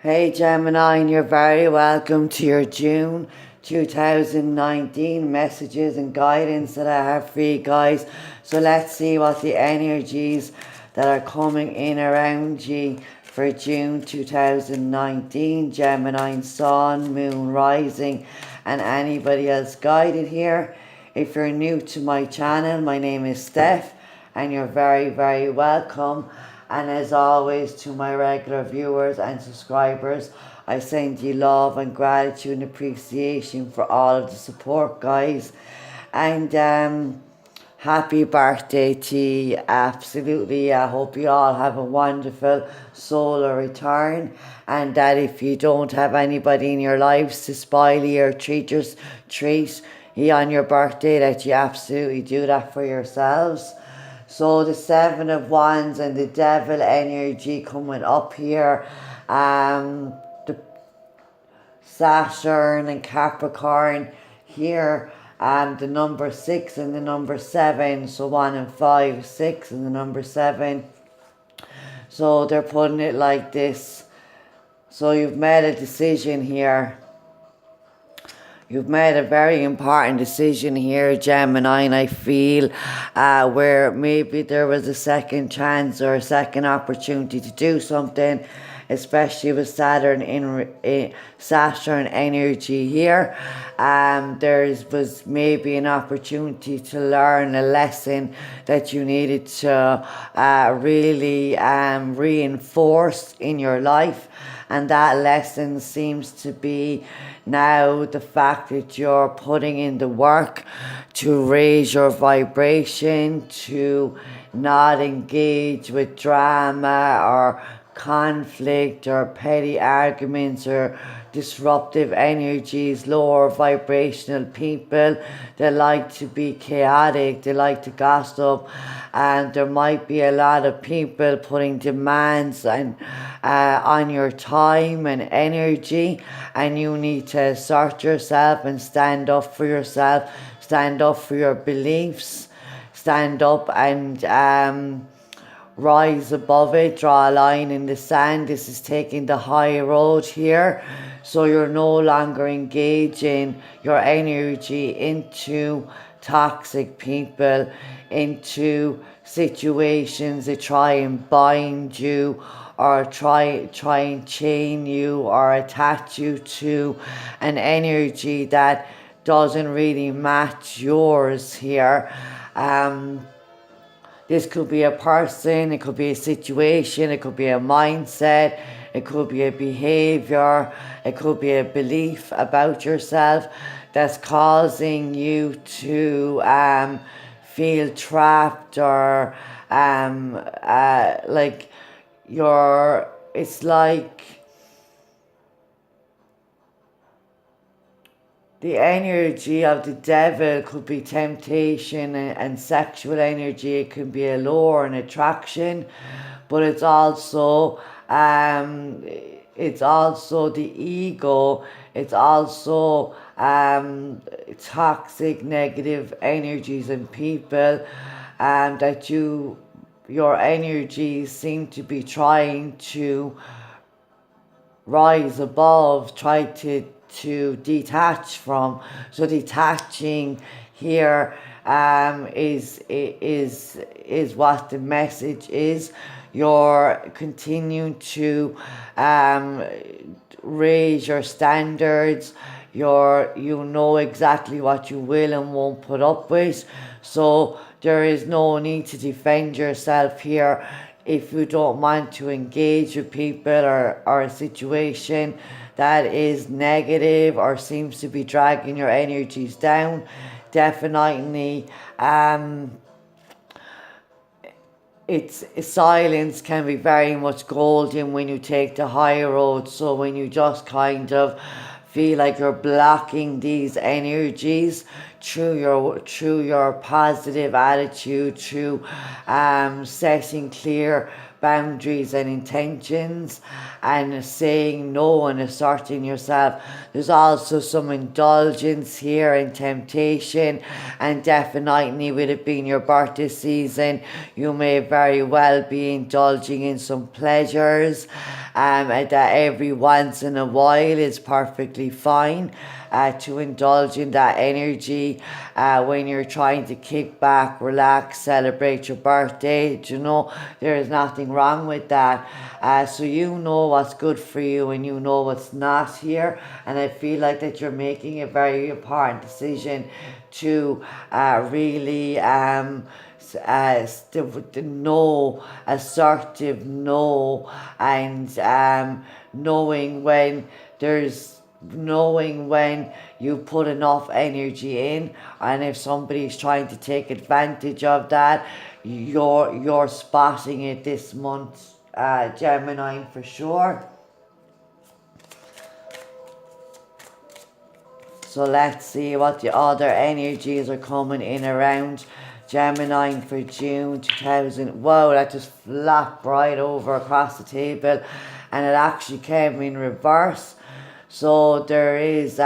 Hey Gemini, and you're very welcome to your June 2019 messages and guidance that I have for you guys. So let's see what the energies that are coming in around you for June 2019. Gemini, Sun, Moon, Rising, and anybody else guided here. If you're new to my channel, my name is Steph, and you're very welcome. And as always, to my regular viewers and subscribers, I send you love and gratitude and appreciation for all of the support, guys. And happy birthday to you. Absolutely. I hope you all have a wonderful solar return, and that if you don't have anybody in your lives to spoil you or treat you on your birthday, that you absolutely do that for yourselves. So the Seven of Wands and the Devil energy coming up here. The Saturn and Capricorn here. The number 6 and the number 7. So 1 and 5, 6 and the number 7. So they're putting it like this. So you've made a decision here. You've made a very important decision here, Gemini, and I feel where maybe there was a second chance or a second opportunity to do something, especially with Saturn in Saturn energy here. There was maybe an opportunity to learn a lesson that you needed to really reinforce in your life. And that lesson seems to be now the fact that you're putting in the work to raise your vibration, to not engage with drama or conflict or petty arguments or disruptive energies, lower vibrational people. They like to be chaotic, they like to gossip, and there might be a lot of people putting demands on your time and energy, and you need to assert yourself and stand up for yourself, stand up for your beliefs, stand up and rise above it, draw a line in the sand. This is taking the high road here. So you're no longer engaging your energy into toxic people, into situations that try and bind you or try and chain you or attach you to an energy that doesn't really match yours here. This could be a person, it could be a situation, it could be a mindset, it could be a behavior, it could be a belief about yourself that's causing you to feel trapped or it's like the energy of the devil could be temptation and sexual energy. It can be allure and attraction, but it's also the ego. It's also toxic, negative energies and people that your energies seem to be trying to rise above, try to detach from. So detaching here is what the message is. You're continuing to raise your standards. You know exactly what you will and won't put up with. So there is no need to defend yourself here. If you don't want to engage with people or a situation that is negative or seems to be dragging your energies down, definitely silence can be very much golden when you take the high road. So when you just kind of feel like you're blocking these energies through your positive attitude, through setting clear boundaries and intentions and saying no and asserting yourself. There's also some indulgence here and temptation, and definitely with it being your birthday season, you may very well be indulging in some pleasures and that every once in a while is perfectly fine to indulge in that energy when you're trying to kick back, relax, celebrate your birthday. You know, there is nothing wrong with that. So you know what's good for you and you know what's not here. And I feel like that you're making a very important decision to really no, assertive no, and knowing when you put enough energy in, and if somebody's trying to take advantage of that, you're spotting it this month, Gemini, for sure. So let's see what the other energies are coming in around Gemini for June 2000. Whoa, that just flapped right over across the table, and it actually came in reverse. So there is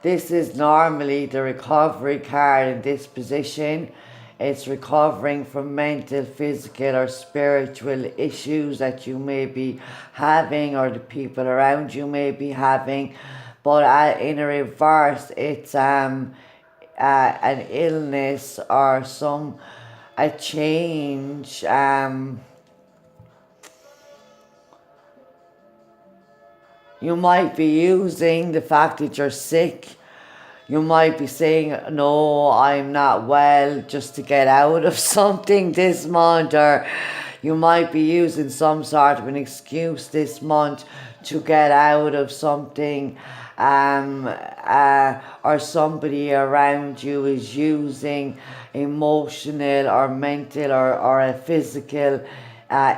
this is normally the recovery card in this position. It's recovering from mental, physical, or spiritual issues that you may be having, or the people around you may be having. But in a reverse, it's an illness or a change. You might be using the fact that you're sick. You might be saying, no, I'm not well, just to get out of something this month, or you might be using some sort of an excuse this month to get out of something, or somebody around you is using emotional or mental or a physical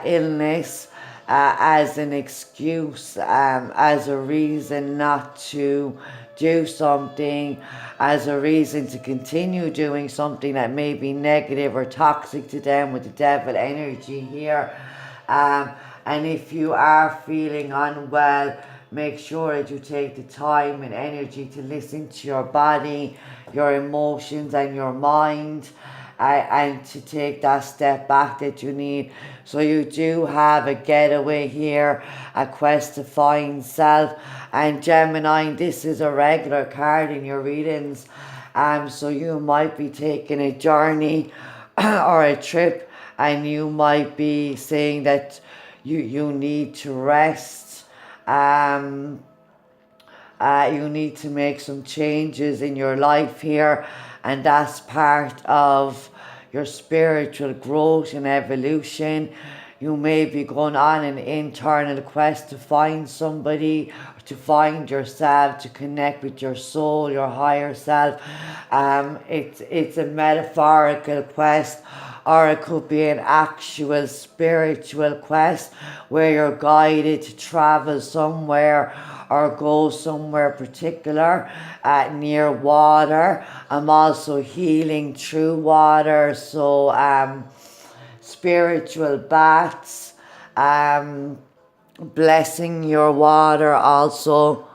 illness as an excuse, as a reason not to do something, as a reason to continue doing something that may be negative or toxic to them, with the devil energy here. And if you are feeling unwell, make sure that you take the time and energy to listen to your body, your emotions, and your mind, and to take that step back that you need. So you do have a getaway here, a quest to find self. And Gemini, this is a regular card in your readings. So you might be taking a journey or a trip, and you might be saying that you need to rest. You need to make some changes in your life here, and that's part of your spiritual growth and evolution. You may be going on an internal quest to find somebody, to find yourself, to connect with your soul, your higher self. It's a metaphorical quest, or it could be an actual spiritual quest where you're guided to travel somewhere or go somewhere particular near water. I'm also healing through water, so spiritual baths, blessing your water also.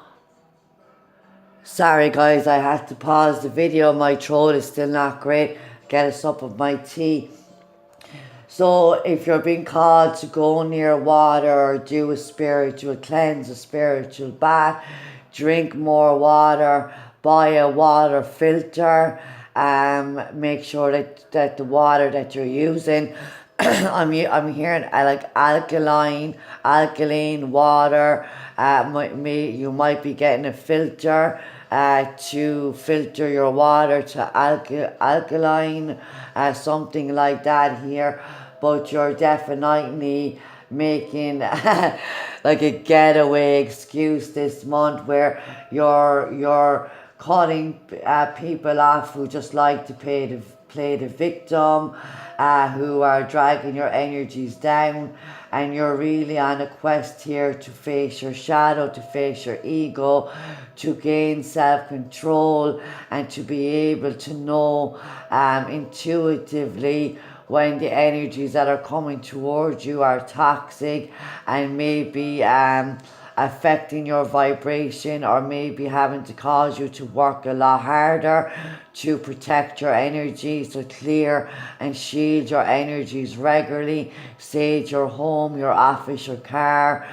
Sorry guys, I had to pause the video. My throat is still not great. Get a sup of my tea. So if you're being called to go near water or do a spiritual cleanse, a spiritual bath, drink more water, buy a water filter, make sure that the water that you're using, I'm hearing like alkaline water. You might be getting a filter to filter your water to alkaline, something like that here. But you're definitely making like a getaway excuse this month, where you're cutting people off who just like to play the victim, who are dragging your energies down, and you're really on a quest here to face your shadow, to face your ego, to gain self-control, and to be able to know intuitively when the energies that are coming towards you are toxic and maybe affecting your vibration, or maybe having to cause you to work a lot harder to protect your energy. So clear and shield your energies regularly. Sage your home, your office, your car.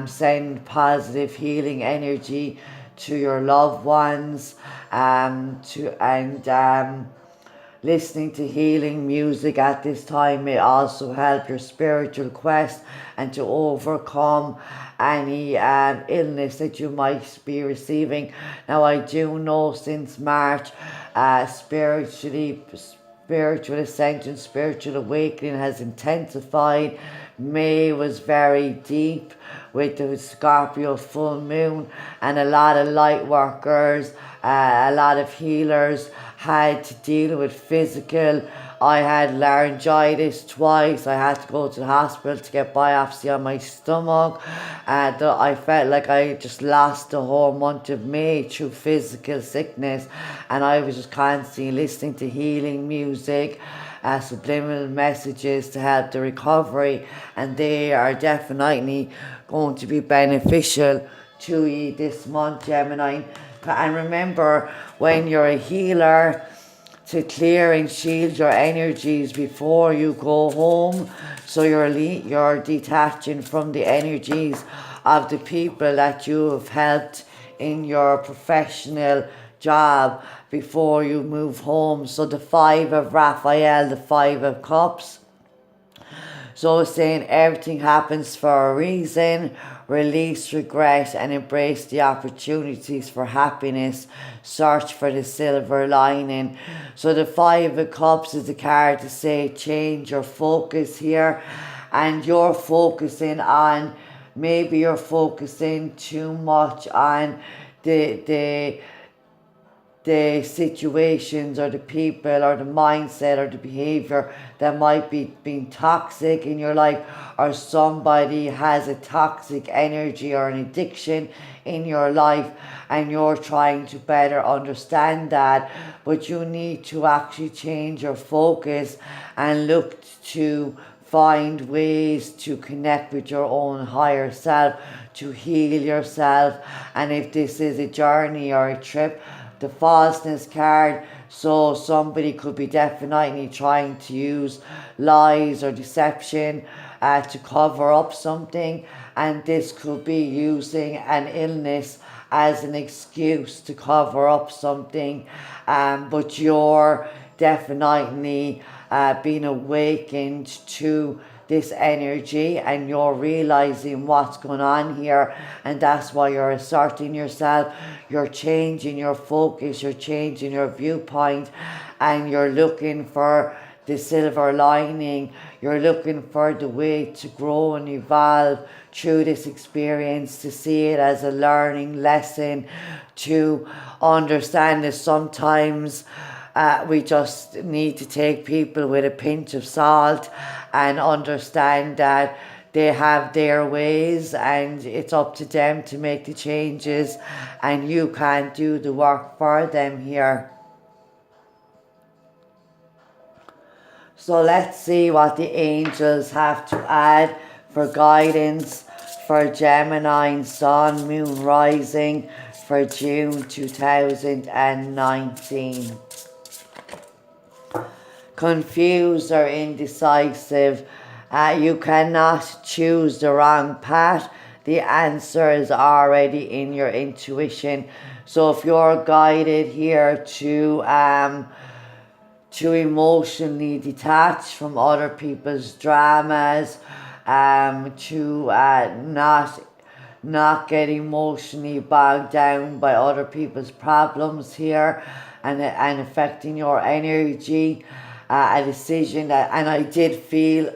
Send positive healing energy to your loved ones. Listening to healing music at this time may also help your spiritual quest and to overcome any illness that you might be receiving. Now, I do know since March, spiritual ascension, spiritual awakening has intensified. May was very deep with the Scorpio full moon, and a lot of light workers, a lot of healers had to deal with physical. I had laryngitis twice. I had to go to the hospital to get biopsy on my stomach. I felt like I just lost the whole month of May through physical sickness, and I was just constantly listening to healing music, subliminal messages to help the recovery, and they are definitely going to be beneficial to you this month, Gemini. And remember, when you're a healer, to clear and shield your energies before you go home. So you're detaching from the energies of the people that you have helped in your professional job before you move home. So the Five of Raphael, the Five of Cups. So it's saying everything happens for a reason. Release regret and embrace the opportunities for happiness. Search for the silver lining. So the Five of Cups is a card to say change your focus here. And you're focusing on, maybe you're focusing too much on the situations or the people or the mindset or the behavior that might be being toxic in your life, or somebody has a toxic energy or an addiction in your life, and you're trying to better understand that. But you need to actually change your focus and look to find ways to connect with your own higher self, to heal yourself. And if this is a journey or a trip, the falseness card, so somebody could be definitely trying to use lies or deception to cover up something, and this could be using an illness as an excuse to cover up something, but you're definitely being awakened to this energy, and you're realizing what's going on here, and that's why you're asserting yourself. You're changing your focus, you're changing your viewpoint, and you're looking for the silver lining. You're looking for the way to grow and evolve through this experience, to see it as a learning lesson, to understand that sometimes we just need to take people with a pinch of salt and understand that they have their ways, and it's up to them to make the changes, and you can't do the work for them here. So let's see what the angels have to add for guidance for Gemini Sun, Moon Rising for June 2019. Confused or indecisive. You cannot choose the wrong path. The answer is already in your intuition. So if you're guided here to emotionally detach from other people's dramas, to not get emotionally bogged down by other people's problems here, and affecting your energy, a decision that, and I did feel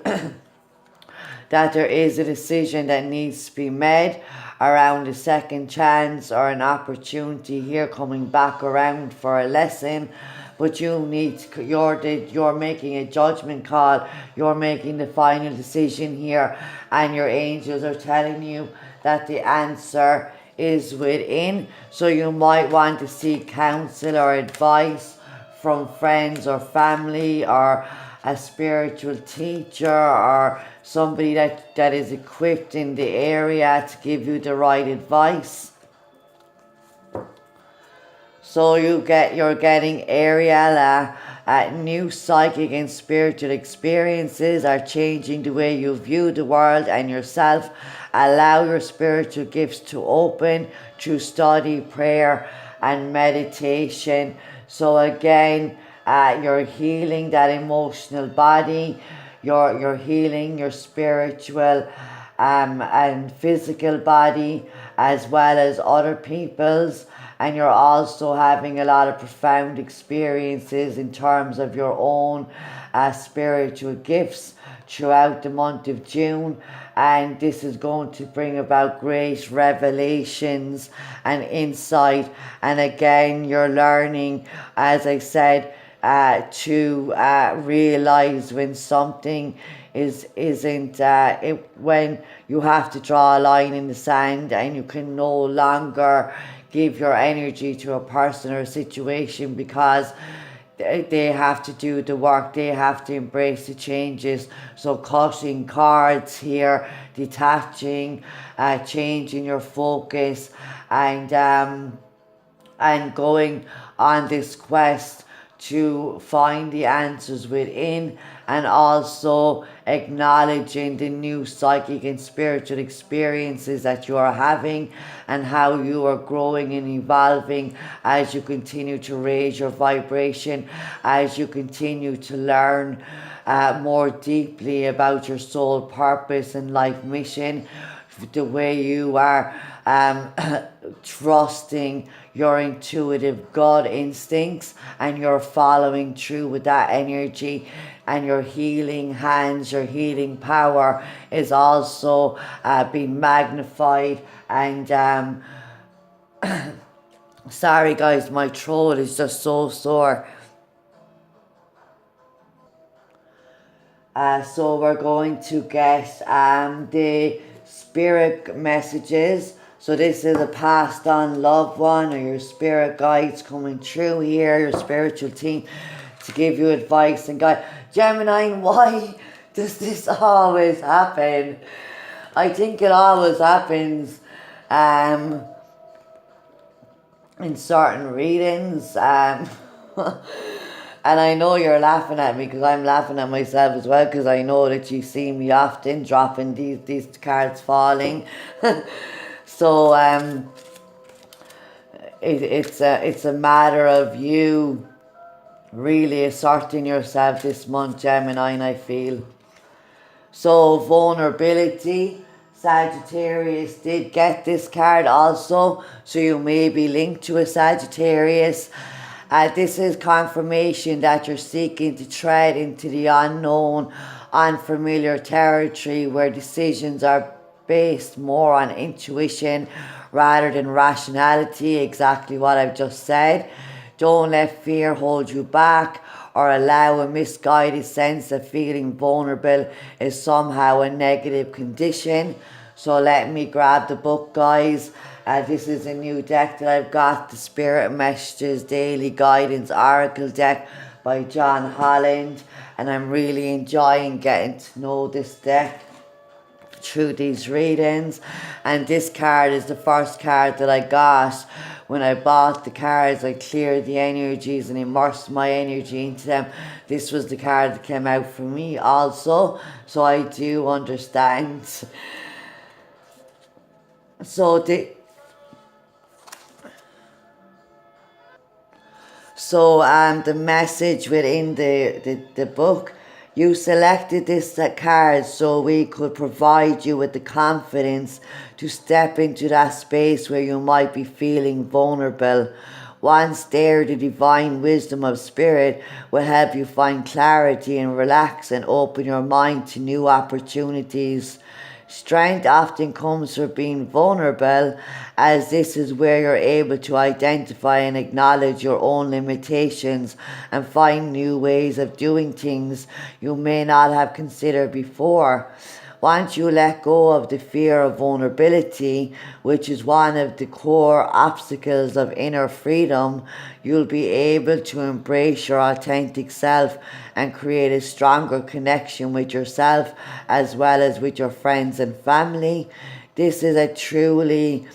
that there is a decision that needs to be made around a second chance or an opportunity here coming back around for a lesson. But you're making a judgment call. You're making the final decision here, and your angels are telling you that the answer is within. So you might want to seek counsel or advice from friends or family, or a spiritual teacher or somebody that is equipped in the area to give you the right advice. So you're getting Ariel, new psychic and spiritual experiences are changing the way you view the world and yourself. Allow your spiritual gifts to open through study, prayer, and meditation. So again, you're healing that emotional body. You're healing your spiritual and physical body as well as other people's. And you're also having a lot of profound experiences in terms of your own spiritual gifts throughout the month of June. And this is going to bring about great revelations and insight. And again, you're learning, as I said, to realize when something isn't when you have to draw a line in the sand and you can no longer give your energy to a person or a situation because they have to do the work, they have to embrace the changes. So cutting cards here, detaching, changing your focus, and going on this quest to find the answers within, and also acknowledging the new psychic and spiritual experiences that you are having and how you are growing and evolving as you continue to raise your vibration, as you continue to learn more deeply about your soul purpose and life mission, the way you are trusting your intuitive gut instincts and you're following through with that energy, and your healing hands, your healing power is also being magnified. And sorry guys, my throat is just so sore. So we're going to get the spirit messages. So this is a passed on loved one or your spirit guides coming through here, your spiritual team, to give you advice and guide. Gemini, why does this always happen? I think it always happens in certain readings. And I know you're laughing at me because I'm laughing at myself as well, because I know that you see me often dropping these cards falling. So it's a matter of you really asserting yourself this month, Gemini, and I feel. So vulnerability, Sagittarius did get this card also, so you may be linked to a Sagittarius. This is confirmation that you're seeking to tread into the unknown, unfamiliar territory where decisions are based more on intuition rather than rationality, exactly what I've just said. Don't let fear hold you back or allow a misguided sense of feeling vulnerable is somehow a negative condition. So let me grab the book, guys. This is a new deck that I've got, the Spirit Messages Daily Guidance Oracle deck by John Holland, and I'm really enjoying getting to know this deck through these readings. And this card is the first card that I got. When I bought the cards, I cleared the energies and immersed my energy into them. This was the card that came out for me also, so I do understand. So the message within the book, you selected this card so we could provide you with the confidence to step into that space where you might be feeling vulnerable. Once there, the divine wisdom of spirit will help you find clarity and relax and open your mind to new opportunities. Strength often comes from being vulnerable, as this is where you're able to identify and acknowledge your own limitations and find new ways of doing things you may not have considered before. once you let go of the fear of vulnerability, which is one of the core obstacles of inner freedom, you'll be able to embrace your authentic self and create a stronger connection with yourself as well as with your friends and family. This is a truly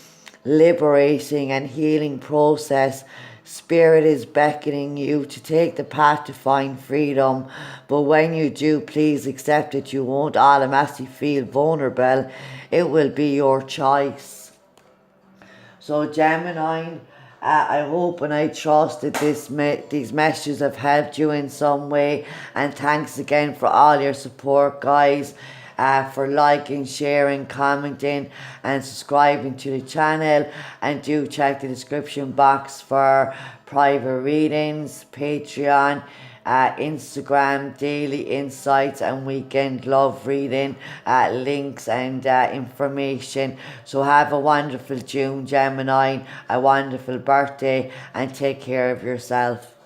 liberating and healing process. Spirit is beckoning you to take the path to find freedom, but when you do, please accept that you won't automatically feel vulnerable. It will be your choice. So Gemini, I hope and I trust that these messages have helped you in some way, and thanks again for all your support, guys. For liking, sharing, commenting and subscribing to the channel, and do check the description box for private readings, Patreon, Instagram, daily insights and weekend love reading, links and information. So have a wonderful June, Gemini, a wonderful birthday, and take care of yourself.